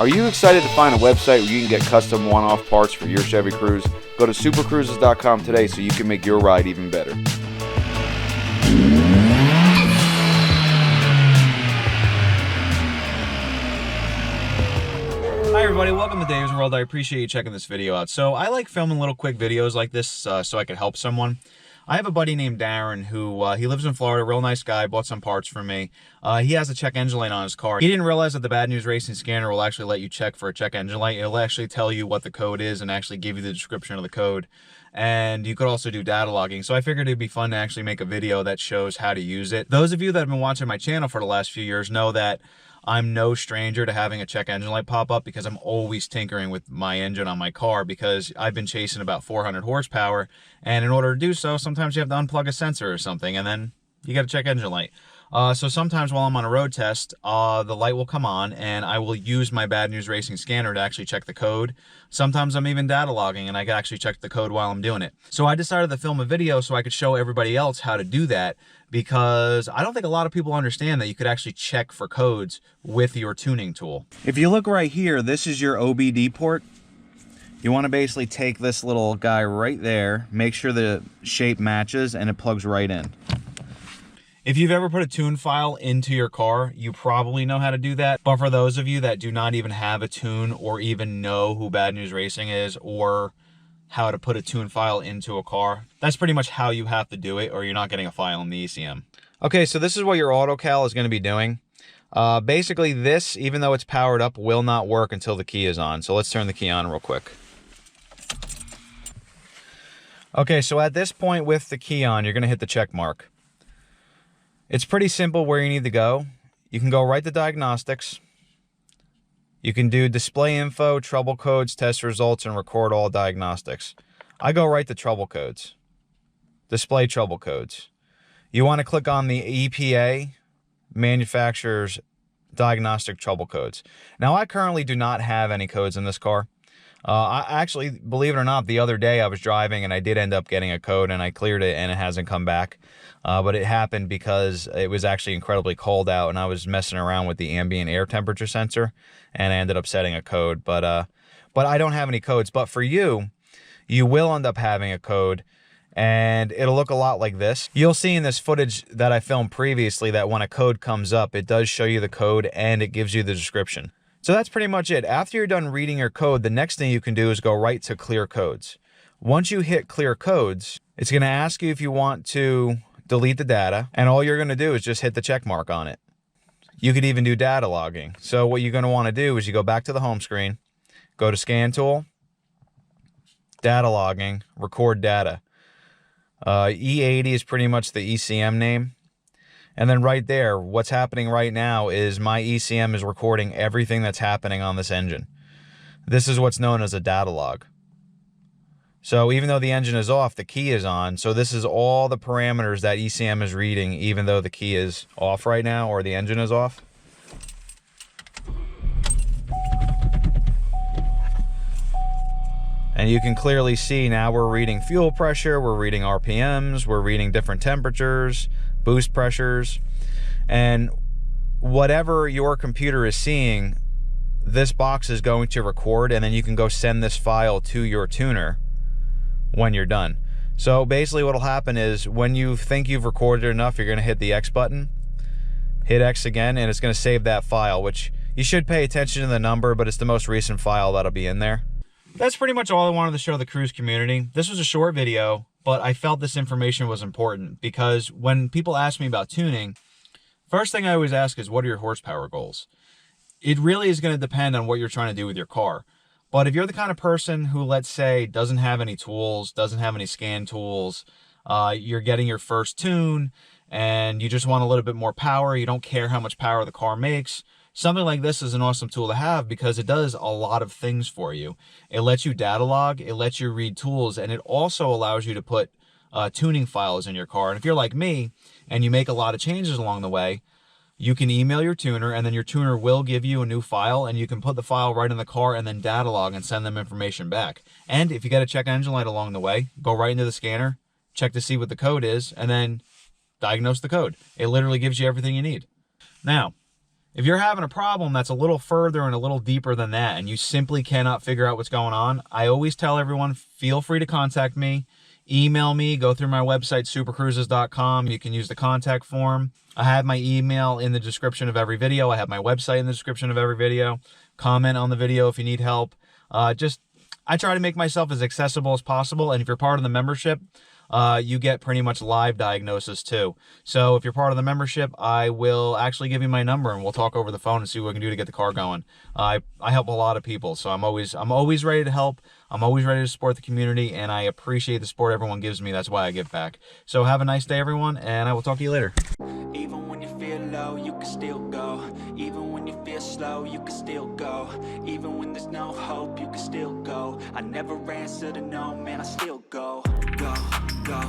Are you excited to find a website where you can get custom one-off parts for your Chevy Cruze? Go to supercruises.com today so you can make your ride even better. Hi everybody, welcome to Dave's World. I appreciate you checking this video out. So I like filming little quick videos like this so I can help someone. I have a buddy named Darren who, he lives in Florida, real nice guy, bought some parts from me. He has a check engine light on his car. He didn't realize that the Bad News Racing scanner will actually let you check for a check engine light. It'll actually tell you what the code is and actually give you the description of the code. And you could also do data logging. So I figured it'd be fun to actually make a video that shows how to use it. Those of you that have been watching my channel for the last few years know that I'm no stranger to having a check engine light pop up because I'm always tinkering with my engine on my car because I've been chasing about 400 horsepower. And in order to do so, sometimes you have to unplug a sensor or something and then you got a check engine light. So sometimes while I'm on a road test, the light will come on and I will use my Bad News Racing scanner to actually check the code. Sometimes I'm even data logging and I can actually check the code while I'm doing it. So I decided to film a video so I could show everybody else how to do that because I don't think a lot of people understand that you could actually check for codes with your tuning tool. If you look right here, this is your OBD port. You want to basically take this little guy right there, make sure the shape matches and it plugs right in. If you've ever put a tune file into your car, you probably know how to do that. But for those of you that do not even have a tune or even know who Bad News Racing is or how to put a tune file into a car, that's pretty much how you have to do it or you're not getting a file in the ECM. Okay, so this is what your AutoCal is going to be doing. Basically this, even though it's powered up, will not work until the key is on. So let's turn the key on real quick. Okay, so at this point with the key on, you're going to hit the check mark. It's pretty simple where you need to go. You can go right to diagnostics. You can do display info, trouble codes, test results, and record all diagnostics. I go right to trouble codes. Display trouble codes. You want to click on the EPA, manufacturer's diagnostic trouble codes. Now, I currently do not have any codes in this car. I actually, believe it or not, the other day I was driving and I did end up getting a code and I cleared it and it hasn't come back. But it happened because it was actually incredibly cold out and I was messing around with the ambient air temperature sensor and I ended up setting a code. But I don't have any codes. But for you, you will end up having a code and it'll look a lot like this. You'll see in this footage that I filmed previously that when a code comes up, it does show you the code and it gives you the description. So that's pretty much it. After you're done reading your code, the next thing you can do is go right to clear codes. Once you hit clear codes, it's going to ask you if you want to delete the data, and all you're going to do is just hit the check mark on it. You could even do data logging. So what you're going to want to do is you go back to the home screen, go to Scan Tool, Data Logging, Record Data. E80 is pretty much the ECM name. And then right there, what's happening right now is my ECM is recording everything that's happening on this engine. This is what's known as a data log. So even though the engine is off, the key is on. So this is all the parameters that ECM is reading, even though the key is off right now or the engine is off. And you can clearly see now we're reading fuel pressure, we're reading RPMs, we're reading different temperatures, boost pressures, and whatever your computer is seeing, this box is going to record, and then you can go send this file to your tuner when you're done. So basically what'll happen is when you think you've recorded enough, you're going to hit the X button, hit X again, and it's going to save that file, which you should pay attention to the number, but it's the most recent file that'll be in there. That's pretty much all I wanted to show the Cruze community. This was a short video, but I felt this information was important because when people ask me about tuning, first thing I always ask is, what are your horsepower goals? It really is going to depend on what you're trying to do with your car. But if you're the kind of person who, let's say, doesn't have any tools, doesn't have any scan tools, you're getting your first tune and you just want a little bit more power, you don't care how much power the car makes, something like this is an awesome tool to have because it does a lot of things for you. It lets you data log, it lets you read tools, and it also allows you to put tuning files in your car. And if you're like me and you make a lot of changes along the way, you can email your tuner and then your tuner will give you a new file and you can put the file right in the car and then data log and send them information back. And if you got a check engine light along the way, go right into the scanner, check to see what the code is, and then diagnose the code. It literally gives you everything you need. Now, If you're having a problem that's a little further and a little deeper than that, and you simply cannot figure out what's going on, I always tell everyone, feel free to contact me, email me, go through my website, supercruises.com. You can use the contact form. I have my email in the description of every video. I have my website in the description of every video. Comment on the video if you need help. I try to make myself as accessible as possible, and if you're part of the membership, you get pretty much live diagnosis too. So if you're part of the membership, I will actually give you my number and we'll talk over the phone and see what we can do to get the car going. I help a lot of people, so I'm always ready to help. I'm always ready to support the community, and I appreciate the support everyone gives me. That's why I give back. So have a nice day, everyone, and I will talk to you later. Even when you feel low, you can still go. Even when you feel slow, you can still go. Even when there's no hope, you can still go. I never answer to no, man, I still go. Go, go.